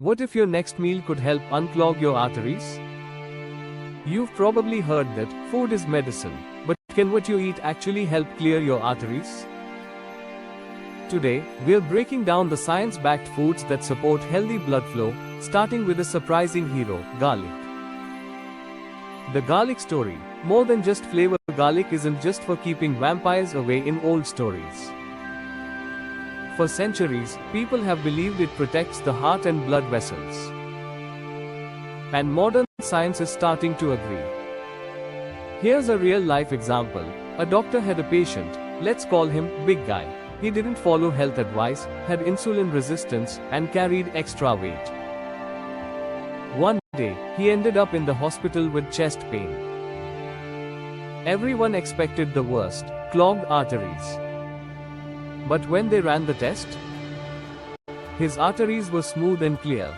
What if your next meal could help unclog your arteries? You've probably heard that food is medicine, but can what you eat actually help clear your arteries? Today, we're breaking down the science-backed foods that support healthy blood flow, starting with a surprising hero, garlic. The garlic story. More than just flavor, garlic isn't just for keeping vampires away in old stories. For centuries, people have believed it protects the heart and blood vessels. And modern science is starting to agree. Here's a real-life example. A doctor had a patient, let's call him Big Guy. He didn't follow health advice, had insulin resistance, and carried extra weight. One day, he ended up in the hospital with chest pain. Everyone expected the worst, clogged arteries. But when they ran the test, his arteries were smooth and clear.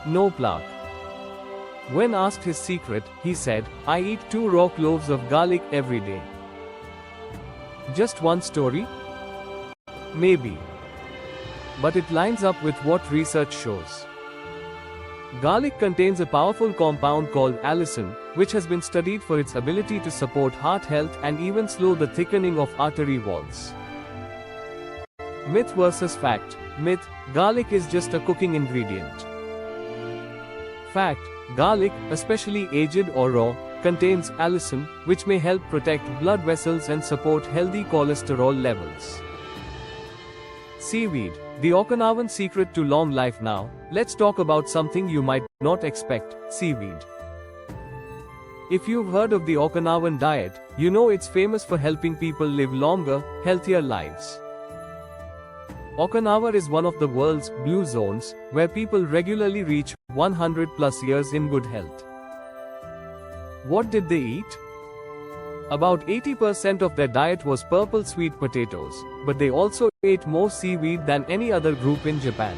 No plaque. When asked his secret, he said, "I eat 2 raw cloves of garlic every day." Just one story? Maybe. But it lines up with what research shows. Garlic contains a powerful compound called allicin, which has been studied for its ability to support heart health and even slow the thickening of artery walls. Myth versus fact. Myth: garlic is just a cooking ingredient. Fact: garlic, especially aged or raw, contains allicin, which may help protect blood vessels and support healthy cholesterol levels. Seaweed, the Okinawan secret to long life. Now, let's talk about something you might not expect: seaweed. If you've heard of the Okinawan diet, you know it's famous for helping people live longer, healthier lives. Okinawa is one of the world's blue zones, where people regularly reach 100+ years in good health. What did they eat? About 80% of their diet was purple sweet potatoes, but they also ate more seaweed than any other group in Japan.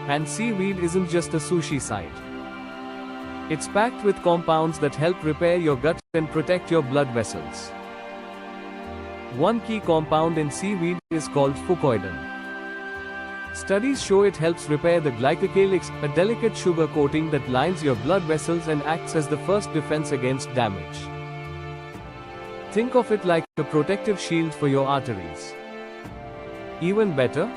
And seaweed isn't just a sushi side. It's packed with compounds that help repair your gut and protect your blood vessels. One key compound in seaweed is called fucoidan. Studies show it helps repair the glycocalyx, a delicate sugar coating that lines your blood vessels and acts as the first defense against damage. Think of it like a protective shield for your arteries. Even better,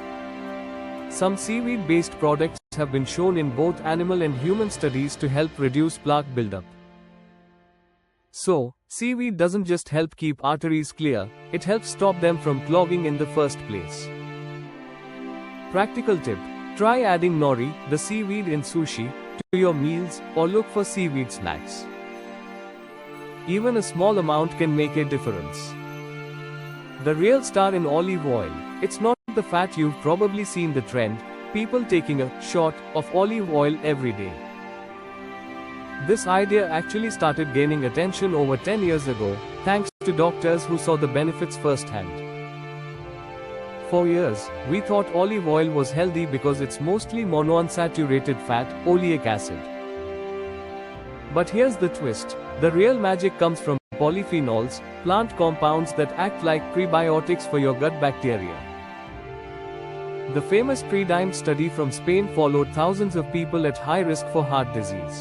some seaweed-based products have been shown in both animal and human studies to help reduce plaque buildup. So, seaweed doesn't just help keep arteries clear, it helps stop them from clogging in the first place. Practical tip: try adding nori, the seaweed in sushi, to your meals, or look for seaweed snacks. Even a small amount can make a difference. The real star in olive oil. It's not the fat. You've probably seen the trend, people taking a shot of olive oil every day. This idea actually started gaining attention over 10 years ago, thanks to doctors who saw the benefits firsthand. For years, we thought olive oil was healthy because it's mostly monounsaturated fat, oleic acid. But here's the twist: the real magic comes from polyphenols, plant compounds that act like prebiotics for your gut bacteria. The famous PREDIMED study from Spain followed thousands of people at high risk for heart disease.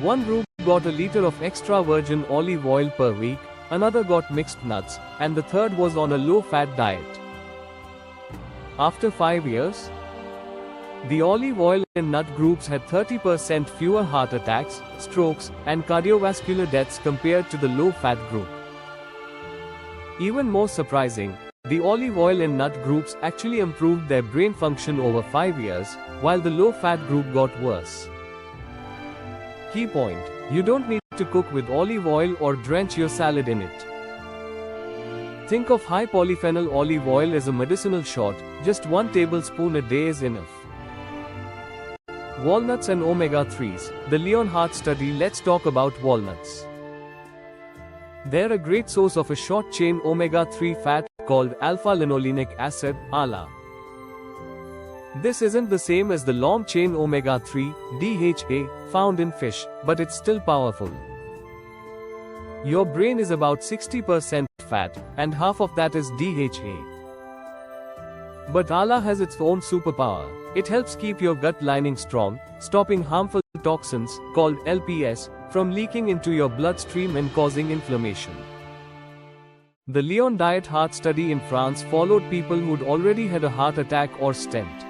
One group got a liter of extra virgin olive oil per week, another got mixed nuts, and the third was on a low-fat diet. After 5 years, the olive oil and nut groups had 30% fewer heart attacks, strokes, and cardiovascular deaths compared to the low-fat group. Even more surprising, the olive oil and nut groups actually improved their brain function over 5 years, while the low-fat group got worse. Key point: you don't need to cook with olive oil or drench your salad in it. Think of high polyphenol olive oil as a medicinal shot, just 1 tablespoon a day is enough. Walnuts and omega-3s, the Lyon Heart Study. Let's talk about walnuts. They're a great source of a short-chain omega-3 fat, called alpha-linolenic acid, ALA. This isn't the same as the long-chain omega-3, DHA, found in fish, but it's still powerful. Your brain is about 60% fat, and half of that is DHA. But ala has its own superpower. It helps keep your gut lining strong, stopping harmful toxins, called LPS, from leaking into your bloodstream and causing inflammation. The Lyon Diet Heart Study in France followed people who'd already had a heart attack or stent.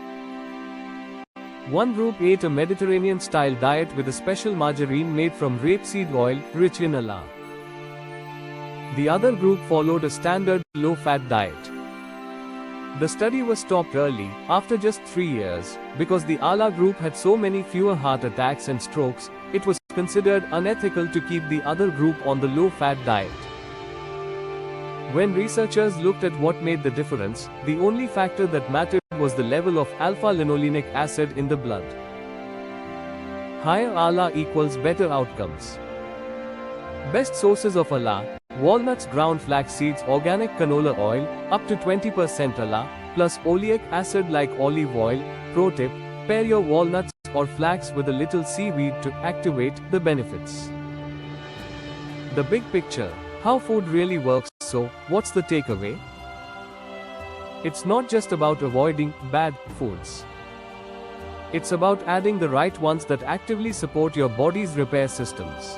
One group ate a Mediterranean-style diet with a special margarine made from rapeseed oil, rich in ala. The other group followed a standard, low-fat diet. The study was stopped early, after just 3 years, because the ala group had so many fewer heart attacks and strokes. It was considered unethical to keep the other group on the low-fat diet. When researchers looked at what made the difference, the only factor that mattered was the level of alpha-linolenic acid in the blood. Higher ala equals better outcomes. Best sources of ala: walnuts, ground flax seeds, organic canola oil, up to 20% ala, plus oleic acid like olive oil. Pro tip: pair your walnuts or flax with a little seaweed to activate the benefits. The big picture: how food really works. So, what's the takeaway? It's not just about avoiding bad foods. It's about adding the right ones that actively support your body's repair systems.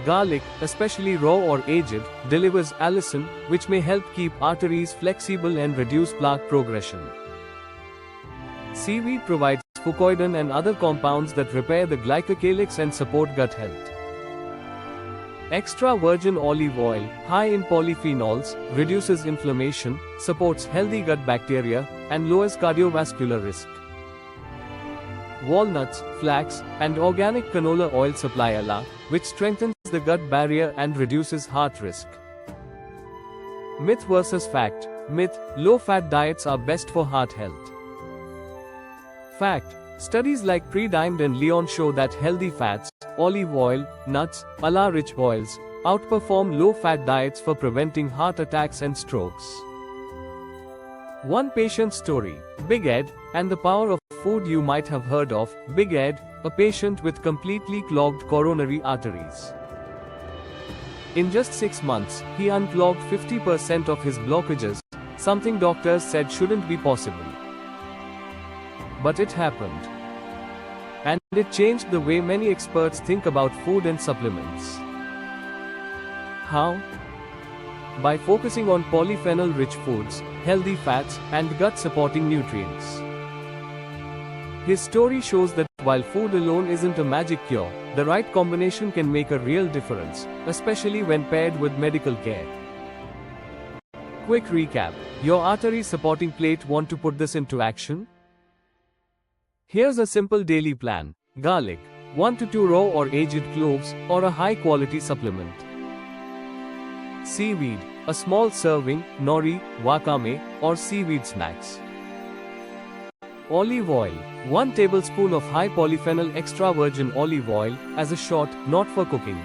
Garlic, especially raw or aged, delivers allicin, which may help keep arteries flexible and reduce plaque progression. Seaweed provides fucoidan and other compounds that repair the glycocalyx and support gut health. Extra virgin olive oil, high in polyphenols, reduces inflammation, supports healthy gut bacteria, and lowers cardiovascular risk. Walnuts, flax, and organic canola oil supply ala, which strengthens the gut barrier and reduces heart risk. Myth versus fact. Myth: low-fat diets are best for heart health. Fact: studies like PREDIMED and Lyon show that healthy fats, olive oil, nuts, ala-rich oils, outperform low-fat diets for preventing heart attacks and strokes. One patient story: Big Ed, and the power of food. You might have heard of Big Ed, a patient with completely clogged coronary arteries. In just 6 months, he unclogged 50% of his blockages, something doctors said shouldn't be possible. But it happened. And it changed the way many experts think about food and supplements. How? By focusing on polyphenol-rich foods, healthy fats, and gut-supporting nutrients. His story shows that while food alone isn't a magic cure, the right combination can make a real difference, especially when paired with medical care. Quick recap: your artery supporting plate. Want to put this into action? Here's a simple daily plan. Garlic, 1 to 2 raw or aged cloves, or a high-quality supplement. Seaweed, a small serving, nori, wakame, or seaweed snacks. Olive oil, 1 tablespoon of high polyphenol extra virgin olive oil, as a shot, not for cooking.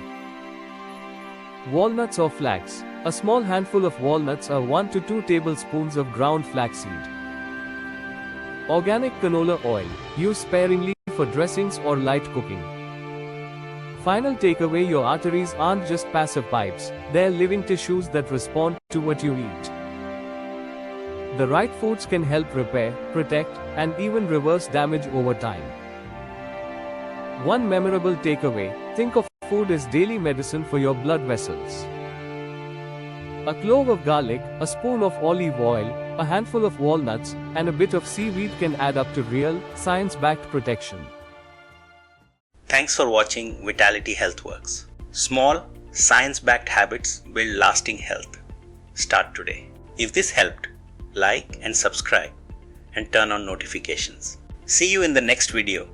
Walnuts or flax, a small handful of walnuts or 1 to 2 tablespoons of ground flaxseed. Organic canola oil, use sparingly for dressings or light cooking. Final takeaway: your arteries aren't just passive pipes, they're living tissues that respond to what you eat. The right foods can help repair, protect, and even reverse damage over time. One memorable takeaway: think of food as daily medicine for your blood vessels. A clove of garlic, a spoon of olive oil, a handful of walnuts, and a bit of seaweed can add up to real, science-backed protection. Thanks for watching Vitality Health Works. Small, science-backed habits build lasting health. Start today. If this helped, like and subscribe and turn on notifications. See you in the next video.